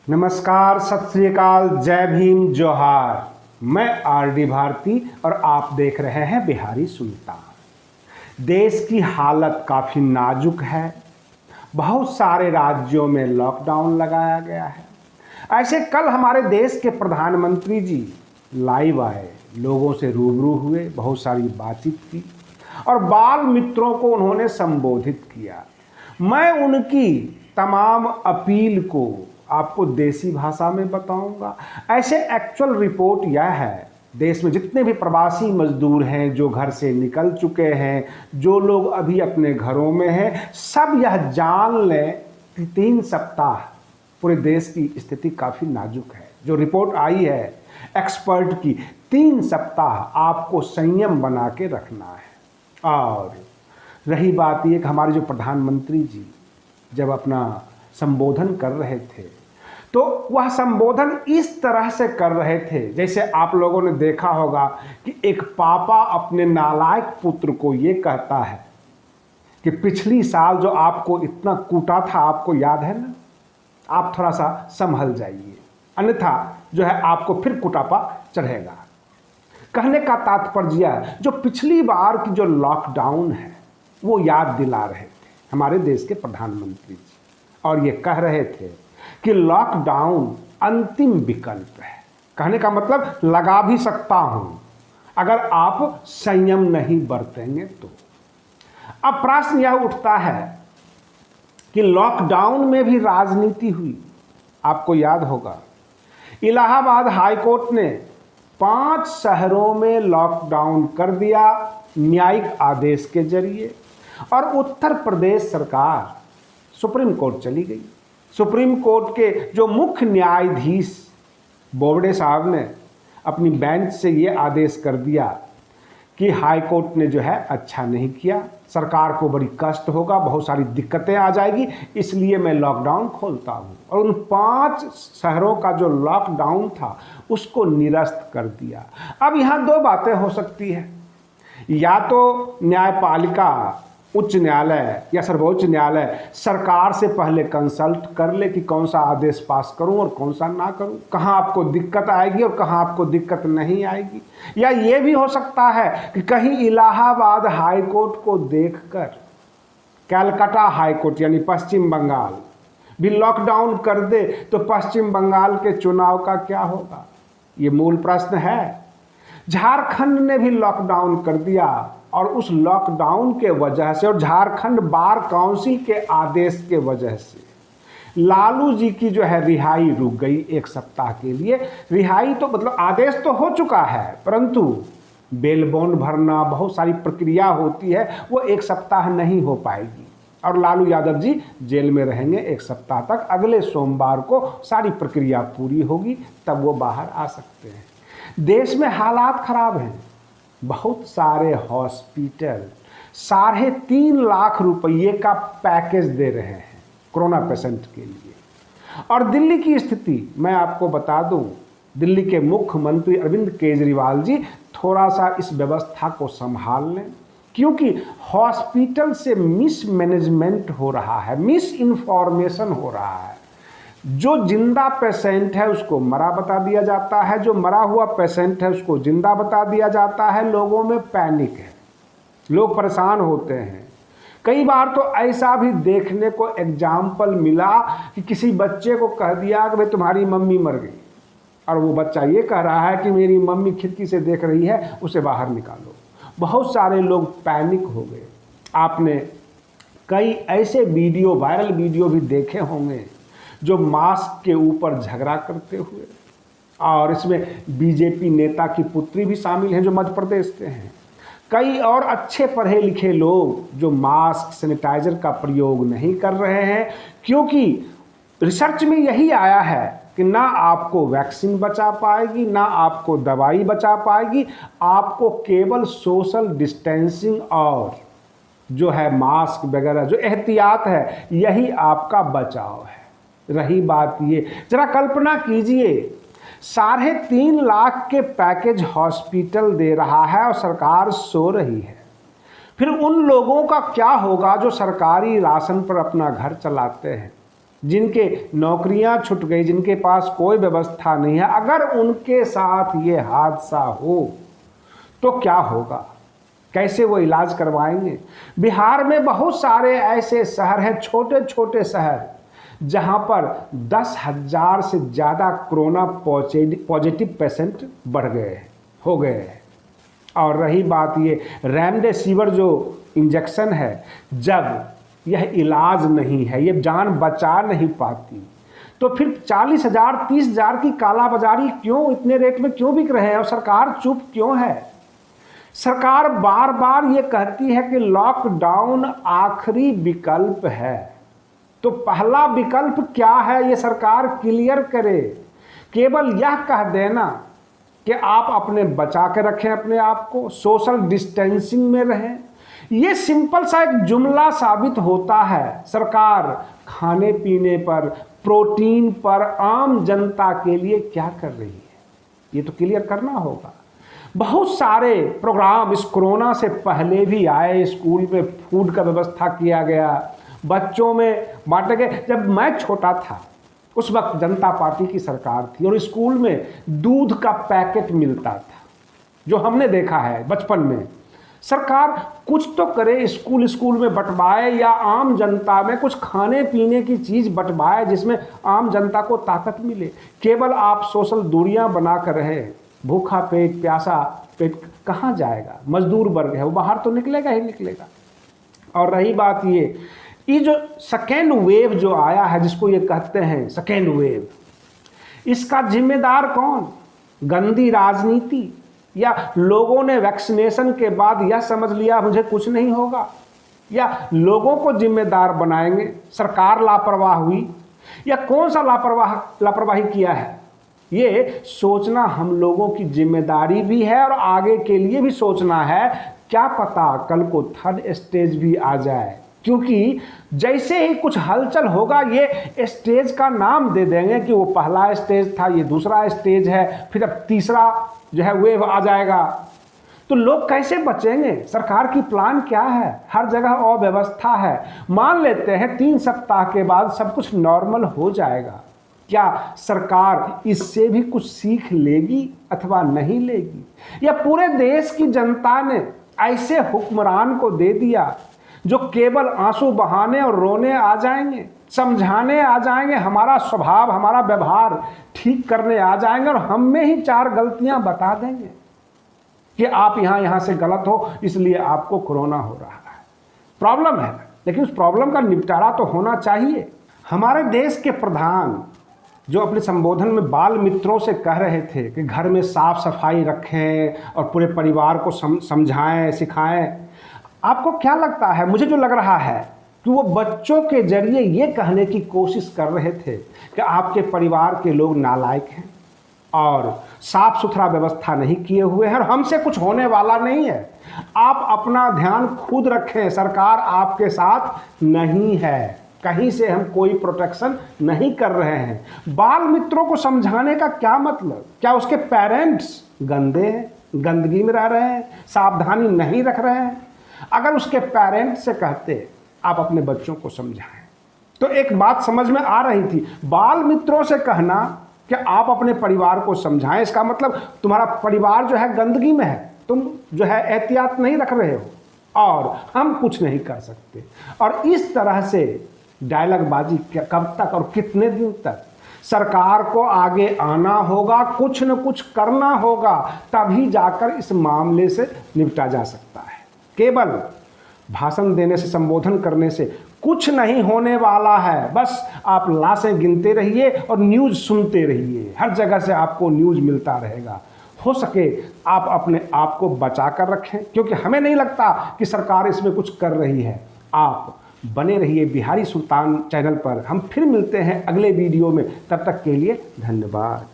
नमस्कार, सत श्री अकाल, जय भीम, जोहार। मैं आरडी भारती और आप देख रहे हैं बिहारी सुल्तान। देश की हालत काफ़ी नाजुक है। बहुत सारे राज्यों में लॉकडाउन लगाया गया है। ऐसे कल हमारे देश के प्रधानमंत्री जी लाइव आए, लोगों से रूबरू हुए, बहुत सारी बातचीत की और बाल मित्रों को उन्होंने संबोधित किया। मैं उनकी तमाम अपील को आपको देसी भाषा में बताऊंगा। ऐसे एक्चुअल रिपोर्ट यह है, देश में जितने भी प्रवासी मजदूर हैं जो घर से निकल चुके हैं, जो लोग अभी अपने घरों में हैं, सब यह जान लें कि 3 सप्ताह पूरे देश की स्थिति काफ़ी नाजुक है। जो रिपोर्ट आई है एक्सपर्ट की, 3 सप्ताह आपको संयम बना के रखना है। और रही बात ये कि हमारे जो प्रधानमंत्री जी जब अपना संबोधन कर रहे थे तो वह संबोधन इस तरह से कर रहे थे जैसे आप लोगों ने देखा होगा कि एक पापा अपने नालायक पुत्र को ये कहता है कि पिछली साल जो आपको इतना कूटा था, आपको याद है ना, आप थोड़ा सा संभल जाइए, अन्यथा जो है आपको फिर कुटापा चढ़ेगा। कहने का तात्पर्य जो पिछली बार की जो लॉकडाउन है वो याद दिला रहे थे हमारे देश के प्रधानमंत्री जी, और ये कह रहे थे कि लॉकडाउन अंतिम विकल्प है। कहने का मतलब लगा भी सकता हूं अगर आप संयम नहीं बरतेंगे तो। अब प्रश्न यह उठता है कि लॉकडाउन में भी राजनीति हुई। आपको याद होगा इलाहाबाद हाईकोर्ट ने 5 शहरों में लॉकडाउन कर दिया न्यायिक आदेश के जरिए, और उत्तर प्रदेश सरकार सुप्रीम कोर्ट चली गई। सुप्रीम कोर्ट के जो मुख्य न्यायाधीश बोबडे साहब ने अपनी बेंच से ये आदेश कर दिया कि हाई कोर्ट ने जो है अच्छा नहीं किया, सरकार को बड़ी कष्ट होगा, बहुत सारी दिक्कतें आ जाएगी, इसलिए मैं लॉकडाउन खोलता हूँ। और उन 5 शहरों का जो लॉकडाउन था उसको निरस्त कर दिया। अब यहाँ 2 बातें हो सकती है, या तो न्यायपालिका उच्च न्यायालय या सर्वोच्च न्यायालय सरकार से पहले कंसल्ट कर ले कि कौन सा आदेश पास करूं और कौन सा ना करूं, कहां आपको दिक्कत आएगी और कहां आपको दिक्कत नहीं आएगी। या ये भी हो सकता है कि कहीं इलाहाबाद हाई कोर्ट को देखकर कलकत्ता हाई कोर्ट यानी पश्चिम बंगाल भी लॉकडाउन कर दे तो पश्चिम बंगाल के चुनाव का क्या होगा, ये मूल प्रश्न है। झारखंड ने भी लॉकडाउन कर दिया और उस लॉकडाउन के वजह से और झारखंड बार काउंसिल के आदेश के वजह से लालू जी की जो है रिहाई रुक गई 1 सप्ताह के लिए। रिहाई तो मतलब आदेश तो हो चुका है, परंतु बेल बॉन्ड भरना, बहुत सारी प्रक्रिया होती है, वो 1 सप्ताह नहीं हो पाएगी और लालू यादव जी जेल में रहेंगे 1 सप्ताह तक। अगले सोमवार को सारी प्रक्रिया पूरी होगी, तब वो बाहर आ सकते हैं। देश में हालात खराब हैं। बहुत सारे हॉस्पिटल 3.5 लाख रुपये का पैकेज दे रहे हैं कोरोना पेशेंट के लिए। और दिल्ली की स्थिति मैं आपको बता दूं, दिल्ली के मुख्यमंत्री अरविंद केजरीवाल जी थोड़ा सा इस व्यवस्था को संभाल लें, क्योंकि हॉस्पिटल से मिसमैनेजमेंट हो रहा है, मिस इन्फॉर्मेशन हो रहा है। जो जिंदा पेशेंट है उसको मरा बता दिया जाता है, जो मरा हुआ पेशेंट है उसको जिंदा बता दिया जाता है। लोगों में पैनिक है, लोग परेशान होते हैं। कई बार तो ऐसा भी देखने को एग्जाम्पल मिला कि किसी बच्चे को कह दिया कि भाई तुम्हारी मम्मी मर गई, और वो बच्चा ये कह रहा है कि मेरी मम्मी खिड़की से देख रही है, उसे बाहर निकालो। बहुत सारे लोग पैनिक हो गए। आपने कई ऐसे वीडियो, वायरल वीडियो भी देखे होंगे जो मास्क के ऊपर झगड़ा करते हुए, और इसमें बीजेपी नेता की पुत्री भी शामिल हैं जो मध्य प्रदेश से हैं। कई और अच्छे पढ़े लिखे लोग जो मास्क, सैनिटाइजर का प्रयोग नहीं कर रहे हैं, क्योंकि रिसर्च में यही आया है कि ना आपको वैक्सीन बचा पाएगी, ना आपको दवाई बचा पाएगी, आपको केवल सोशल डिस्टेंसिंग और जो है मास्क वगैरह जो एहतियात है यही आपका बचाव है। रही बात ये, जरा कल्पना कीजिए 3.5 लाख के पैकेज हॉस्पिटल दे रहा है और सरकार सो रही है। फिर उन लोगों का क्या होगा जो सरकारी राशन पर अपना घर चलाते हैं, जिनके नौकरियां छूट गई, जिनके पास कोई व्यवस्था नहीं है, अगर उनके साथ ये हादसा हो तो क्या होगा? कैसे वो इलाज करवाएंगे? बिहार में बहुत सारे ऐसे शहर हैं, छोटे छोटे शहर, जहां पर 10,000 से ज़्यादा कोरोना पॉजिटिव पेशेंट बढ़ गए हो गए हैं। और रही बात ये रेमडेसिविर जो इंजेक्शन है, जब यह इलाज नहीं है, ये जान बचा नहीं पाती, तो फिर 40,000 30,000 की कालाबाजारी क्यों इतने रेट में क्यों बिक रहे हैं और सरकार चुप क्यों है? सरकार बार बार ये कहती है कि लॉकडाउन आखिरी विकल्प है, तो पहला विकल्प क्या है ये सरकार क्लियर करे। केवल यह कह देना कि आप अपने बचा के रखें अपने आप को, सोशल डिस्टेंसिंग में रहें, ये सिंपल सा एक जुमला साबित होता है। सरकार खाने पीने पर, प्रोटीन पर आम जनता के लिए क्या कर रही है, ये तो क्लियर करना होगा। बहुत सारे प्रोग्राम इस कोरोना से पहले भी आए, स्कूल में फूड का व्यवस्था किया गया, बच्चों में बांटे गए। जब मैं छोटा था उस वक्त जनता पार्टी की सरकार थी और स्कूल में दूध का पैकेट मिलता था, जो हमने देखा है बचपन में। सरकार कुछ तो करे, स्कूल में बंटवाए या आम जनता में कुछ खाने पीने की चीज़ बंटवाए जिसमें आम जनता को ताकत मिले। केवल आप सोशल दूरियां बना कर रहे, भूखा पेट प्यासा पेट कहाँ जाएगा? मजदूर वर्ग है वो बाहर तो निकलेगा ही निकलेगा। और रही बात ये जो सेकेंड वेव जो आया है, जिसको ये कहते हैं सेकेंड वेव, इसका जिम्मेदार कौन? गंदी राजनीति, या लोगों ने वैक्सीनेशन के बाद यह समझ लिया मुझे कुछ नहीं होगा, या लोगों को जिम्मेदार बनाएंगे? सरकार लापरवाह हुई या कौन सा लापरवाही किया है? ये सोचना हम लोगों की जिम्मेदारी भी है और आगे के लिए भी सोचना है। क्या पता कल को थर्ड स्टेज भी आ जाए, क्योंकि जैसे ही कुछ हलचल होगा ये स्टेज का नाम दे देंगे कि वो पहला स्टेज था, ये दूसरा स्टेज है, फिर अब तीसरा जो है वेव आ जाएगा। तो लोग कैसे बचेंगे? सरकार की प्लान क्या है? हर जगह अव्यवस्था है। मान लेते हैं 3 सप्ताह के बाद सब कुछ नॉर्मल हो जाएगा, क्या सरकार इससे भी कुछ सीख लेगी अथवा नहीं लेगी? या पूरे देश की जनता ने ऐसे हुक्मरान को दे दिया जो केवल आंसू बहाने और रोने आ जाएंगे, समझाने आ जाएंगे, हमारा स्वभाव हमारा व्यवहार ठीक करने आ जाएंगे और हम में ही 4 गलतियां बता देंगे कि आप यहाँ से गलत हो इसलिए आपको कोरोना हो रहा है। प्रॉब्लम है, लेकिन उस प्रॉब्लम का निपटारा तो होना चाहिए। हमारे देश के प्रधान जो अपने संबोधन में बाल मित्रों से कह रहे थे कि घर में साफ सफाई रखें और पूरे परिवार को समझाएं सिखाएं, आपको क्या लगता है? मुझे जो लग रहा है कि वो बच्चों के जरिए ये कहने की कोशिश कर रहे थे कि आपके परिवार के लोग नालायक हैं और साफ सुथरा व्यवस्था नहीं किए हुए हैं और हमसे कुछ होने वाला नहीं है, आप अपना ध्यान खुद रखें, सरकार आपके साथ नहीं है, कहीं से हम कोई प्रोटेक्शन नहीं कर रहे हैं। बाल मित्रों को समझाने का क्या मतलब? क्या उसके पेरेंट्स गंदे हैं, गंदगी में रह रहे हैं, सावधानी नहीं रख रहे हैं? अगर उसके पेरेंट्स से कहते आप अपने बच्चों को समझाएं, तो एक बात समझ में आ रही थी। बाल मित्रों से कहना कि आप अपने परिवार को समझाएं, इसका मतलब तुम्हारा परिवार जो है गंदगी में है, तुम जो है एहतियात नहीं रख रहे हो और हम कुछ नहीं कर सकते। और इस तरह से डायलॉगबाजी कब तक और कितने दिन तक? सरकार को आगे आना होगा, कुछ न कुछ करना होगा, तभी जाकर इस मामले से निपटा जा सकता है। केवल भाषण देने से, संबोधन करने से कुछ नहीं होने वाला है। बस आप लाशें गिनते रहिए और न्यूज़ सुनते रहिए, हर जगह से आपको न्यूज़ मिलता रहेगा। हो सके आप अपने आप को बचा कर रखें, क्योंकि हमें नहीं लगता कि सरकार इसमें कुछ कर रही है। आप बने रहिए बिहारी सुल्तान चैनल पर। हम फिर मिलते हैं अगले वीडियो में, तब तक के लिए धन्यवाद।